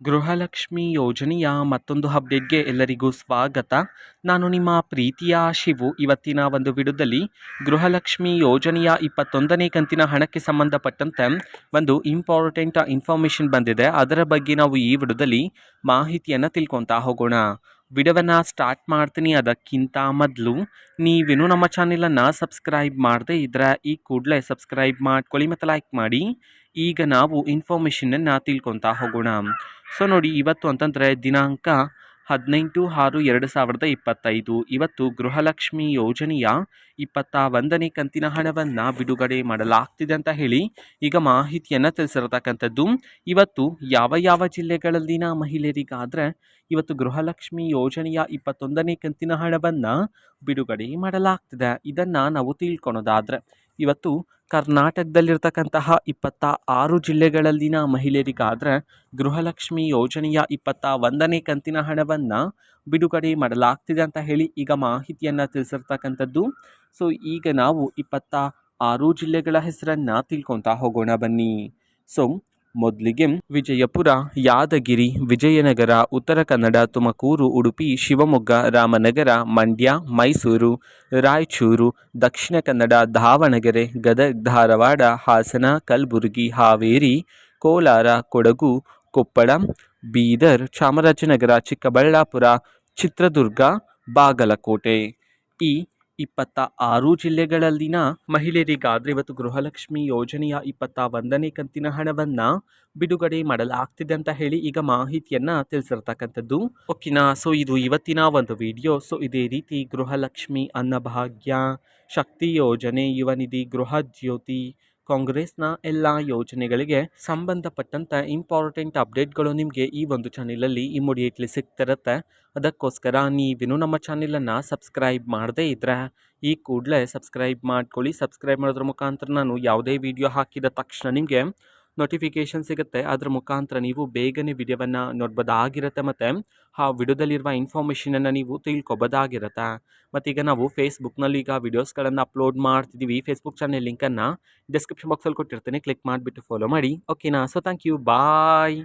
ಗೃಹಲಕ್ಷ್ಮಿ ಯೋಜನೆಯ ಮತ್ತೊಂದು ಅಪ್ಡೇಟ್ಗೆ ಎಲ್ಲರಿಗೂ ಸ್ವಾಗತ. ನಾನು ನಿಮ್ಮ ಪ್ರೀತಿಯ ಶಿವು. ಇವತ್ತಿನ ಒಂದು ವಿಡಿಯೋದಲ್ಲಿ ಗೃಹಲಕ್ಷ್ಮಿ ಯೋಜನೆಯ 21ನೇ ಕಂತಿನ ಹಣಕ್ಕೆ ಸಂಬಂಧಪಟ್ಟಂತೆ ಒಂದು ಇಂಪಾರ್ಟೆಂಟ್ ಇನ್ಫಾರ್ಮೇಷನ್ ಬಂದಿದೆ. ಅದರ ಬಗ್ಗೆ ನಾವು ಈ ವಿಡಿಯೋದಲ್ಲಿ ಮಾಹಿತಿಯನ್ನು ತಿಳ್ಕೊತಾ ಹೋಗೋಣ. ವಿಡಿಯೋವನ್ನು ಸ್ಟಾರ್ಟ್ ಮಾಡ್ತೀನಿ. ಅದಕ್ಕಿಂತ ಮೊದಲು ನೀವೇನು ನಮ್ಮ ಚಾನೆಲನ್ನು ಸಬ್ಸ್ಕ್ರೈಬ್ ಮಾಡದೇ ಇದ್ದರೆ ಈ ಕೂಡಲೇ ಸಬ್ಸ್ಕ್ರೈಬ್ ಮಾಡ್ಕೊಳ್ಳಿ ಮತ್ತು ಲೈಕ್ ಮಾಡಿ. ಈಗ ನಾವು ಇನ್ಫಾರ್ಮೇಷನನ್ನು ತಿಳ್ಕೊತಾ ಹೋಗೋಣ. ಸೊ ನೋಡಿ, ಇವತ್ತು ಅಂತಂದರೆ ದಿನಾಂಕ 18/6/2025 ಇವತ್ತು ಗೃಹಲಕ್ಷ್ಮಿ ಯೋಜನೆಯ 21ನೇ ಕಂತಿನ ಹಣವನ್ನು ಬಿಡುಗಡೆ ಮಾಡಲಾಗ್ತಿದೆ ಅಂತ ಹೇಳಿ ಈಗ ಮಾಹಿತಿಯನ್ನು ತಿಳಿಸಿರತಕ್ಕಂಥದ್ದು. ಇವತ್ತು ಯಾವ ಯಾವ ಜಿಲ್ಲೆಗಳಲ್ಲಿನ ಮಹಿಳೆಯರಿಗಾದರೆ ಇವತ್ತು ಗೃಹಲಕ್ಷ್ಮಿ ಯೋಜನೆಯ 21ನೇ ಕಂತಿನ ಹಣವನ್ನು ಬಿಡುಗಡೆ ಮಾಡಲಾಗ್ತಿದೆ, ಇದನ್ನು ನಾವು ತಿಳ್ಕೊಳೋದಾದರೆ ಇವತ್ತು ಕರ್ನಾಟಕದಲ್ಲಿರ್ತಕ್ಕಂತಹ 26 ಜಿಲ್ಲೆಗಳಲ್ಲಿನ ಮಹಿಳೆಯರಿಗಾದರೆ ಗೃಹಲಕ್ಷ್ಮಿ ಯೋಜನೆಯ 21ನೇ ಕಂತಿನ ಹಣವನ್ನು ಬಿಡುಗಡೆ ಮಾಡಲಾಗ್ತಿದೆ ಅಂತ ಹೇಳಿ ಈಗ ಮಾಹಿತಿಯನ್ನು ತಿಳಿಸಿರ್ತಕ್ಕಂಥದ್ದು. ಸೊ ಈಗ ನಾವು 26 ಜಿಲ್ಲೆಗಳ ಹೆಸರನ್ನು ತಿಳ್ಕೊತಾ ಹೋಗೋಣ ಬನ್ನಿ. ಸೊ ಮೊದಲಿಗೆ ವಿಜಯಪುರ, ಯಾದಗಿರಿ, ವಿಜಯನಗರ, ಉತ್ತರ ಕನ್ನಡ, ತುಮಕೂರು, ಉಡುಪಿ, ಶಿವಮೊಗ್ಗ, ರಾಮನಗರ, ಮಂಡ್ಯ, ಮೈಸೂರು, ರಾಯಚೂರು, ದಕ್ಷಿಣ ಕನ್ನಡ, ದಾವಣಗೆರೆ, ಗದಗ, ಧಾರವಾಡ, ಹಾಸನ, ಕಲಬುರಗಿ, ಹಾವೇರಿ, ಕೋಲಾರ, ಕೊಡಗು, ಕೊಪ್ಪಳ, ಬೀದರ್, ಚಾಮರಾಜನಗರ, ಚಿಕ್ಕಬಳ್ಳಾಪುರ, ಚಿತ್ರದುರ್ಗ, ಬಾಗಲಕೋಟೆ. ಈ 26 ಜಿಲ್ಲೆಗಳಲ್ಲಿನ ಮಹಿಳೆಯರಿಗಾದರೆ ಇವತ್ತು ಗೃಹಲಕ್ಷ್ಮಿ ಯೋಜನೆಯ 21ನೇ ಕಂತಿನ ಹಣವನ್ನು ಬಿಡುಗಡೆ ಮಾಡಲಾಗ್ತಿದೆ ಅಂತ ಹೇಳಿ ಈಗ ಮಾಹಿತಿಯನ್ನು ತಿಳಿಸಿರ್ತಕ್ಕಂಥದ್ದು. ಓಕೆನಾ. ಸೊ ಇದು ಇವತ್ತಿನ ಒಂದು ವಿಡಿಯೋ. ಸೊ ಇದೇ ರೀತಿ ಗೃಹಲಕ್ಷ್ಮಿ, ಅನ್ನಭಾಗ್ಯ, ಶಕ್ತಿ ಯೋಜನೆ, ಯುವ ನಿಧಿ, ಗೃಹ ಜ್ಯೋತಿ, ಕಾಂಗ್ರೆಸ್ನ ಎಲ್ಲ ಯೋಜನೆಗಳಿಗೆ ಸಂಬಂಧಪಟ್ಟಂಥ ಇಂಪಾರ್ಟೆಂಟ್ ಅಪ್ಡೇಟ್ಗಳು ನಿಮಗೆ ಈ ಒಂದು ಚಾನೆಲಲ್ಲಿ ಇಮಿಡಿಯೇಟ್ಲಿ ಸಿಗ್ತಿರುತ್ತೆ. ಅದಕ್ಕೋಸ್ಕರ ನೀವೇನು ನಮ್ಮ ಚಾನೆಲನ್ನು ಸಬ್ಸ್ಕ್ರೈಬ್ ಮಾಡದೇ ಇದ್ದರೆ ಈ ಕೂಡಲೇ ಸಬ್ಸ್ಕ್ರೈಬ್ ಮಾಡ್ಕೊಳ್ಳಿ. ಸಬ್ಸ್ಕ್ರೈಬ್ ಮಾಡೋದ್ರ ಮುಖಾಂತರ ನಾನು ಯಾವುದೇ ವಿಡಿಯೋ ಹಾಕಿದ ತಕ್ಷಣ ನಿಮಗೆ ನೋಟಿಫಿಕೇಷನ್ ಸಿಗುತ್ತೆ. ಅದರ ಮುಖಾಂತರ ನೀವು ಬೇಗನೆ ವಿಡಿಯೋವನ್ನು ನೋಡ್ಬೋದಾಗಿರುತ್ತೆ ಮತ್ತು ಆ ವಿಡಿಯೋದಲ್ಲಿರುವ ಇನ್ಫಾರ್ಮೇಷನನ್ನು ನೀವು ತಿಳ್ಕೊಬೋದಾಗಿರುತ್ತೆ. ಮತ್ತೀಗ ನಾವು ಫೇಸ್ಬುಕ್ನಲ್ಲಿ ಈಗ ವಿಡಿಯೋಸ್ಗಳನ್ನು ಅಪ್ಲೋಡ್ ಮಾಡ್ತಿದ್ದೀವಿ. ಫೇಸ್ಬುಕ್ ಚಾನೆಲ್ ಲಿಂಕನ್ನು ಡಿಸ್ಕ್ರಿಪ್ಷನ್ ಬಾಕ್ಸಲ್ಲಿ ಕೊಟ್ಟಿರ್ತೀನಿ, ಕ್ಲಿಕ್ ಮಾಡಿಬಿಟ್ಟು ಫಾಲೋ ಮಾಡಿ. ಓಕೆನಾ. So thank you, bye.